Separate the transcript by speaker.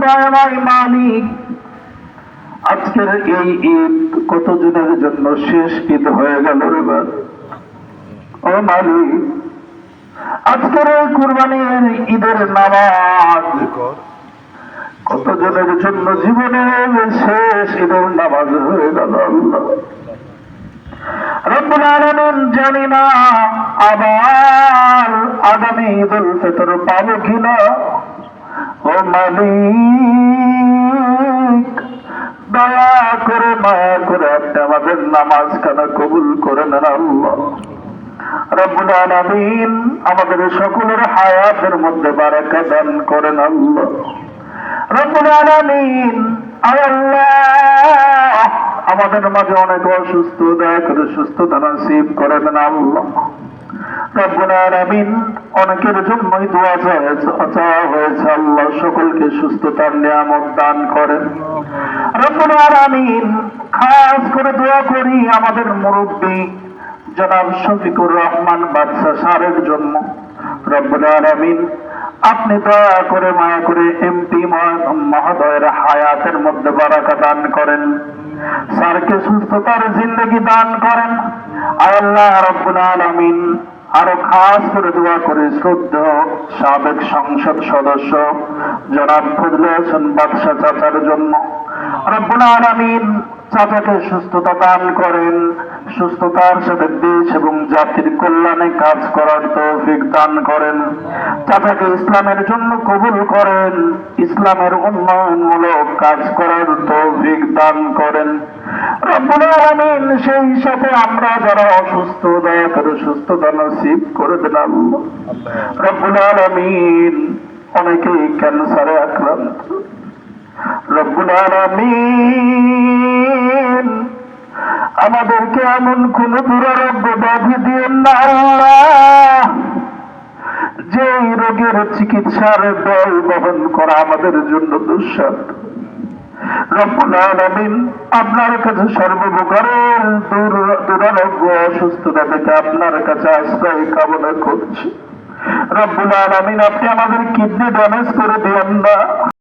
Speaker 1: দয়াময় মালিক, আজকের এই ঈদ কতজনের জন্য শেষ ঈদ হয়ে গেল এবার। ও মালিক, আজকের এই কুরবানির ঈদের নামাজ কতজনের জন্য জীবনের শেষ ঈদের নামাজ হয়ে গেল। আল্লাহ রব্বুল আলামিন, জানি না আবার আগামী ঈদুল ফিতর পাবো কিনা। ও মালিক, দয়া করে মায়া করে আপনি আমাদের নামাজ খানা কবুল করে নেন। আল্লাহ রব্বুল আলামিন, আমাদের সকলের হায়াতের মধ্যে বারাকা দান করেন। আল্লাহ রব্বুল আলামিন, আল্লাহ আমাদের মাঝে অনেক অসুস্থ, দয়া করে সুস্থতা নসিব করে দেন। আল্লাহ রব্বুল আলামিন, অনেকের জন্যই দোয়া চাওয়া হয়েছে। আল্লাহ সকলকে সুস্থতার নিয়ামত দান করেন। রব্বুল আলামিন, খাস করে দোয়া করি আমাদের মুরব্বী জনাব শফিকুর রহমান বাদশা সাহেবের জন্য। রব্বুল আলামিন, আপনি দয়া করে মায়া করে এমপি মহোদয়ের হায়াতের মধ্যে বারাকা দান করেন, স্যারকে সুস্থতার জিন্দগি দান করেন। আল্লাহ রব্বুল আলামিন, আরো খাস করে দোয়া করে শ্রদ্ধেয় সাবেক সংসদ সদস্য জনাব ফজলে হোসেন বাদশা চাচার জন্য। রব্বুল আলামিন, চাচাকে সুস্থতা দান করেন, সুস্থতার সাথে দেশ এবং জাতির কল্যাণে কাজ করার তৌফিক দান করেন। চাচাকে ইসলামের জন্য কবুল করেন, ইসলামের উন্নয়নমূলক কাজ করার তৌফিক দান করেন। রব্বুল আলামিন, সেই সাথে আমরা যারা অসুস্থ, দয়া করে সুস্থতা নসিব করে দেন। আল্লাহ রব্বুল আলামিন, অনেকেই ক্যান্সারে আক্রান্ত। রব্বুল আলামিন, আমাদেরকে এমন কোন দুরারোগ্য ব্যাধি দিয়েন না আল্লাহ, যে রোগের চিকিৎসার ব্যয় বহন করা আমাদের জন্য দুঃসাধ্য। রব্বুল আলামিন, আপনার কাছে সর্বপ্রকারের দুরারোগ্য অসুস্থতা থেকে আপনার কাছে আশ্রয় কামনা করছি। রব্বুল আলামিন, আপনি আমাদের কিডনি ড্যামেজ করে দিয়েন না।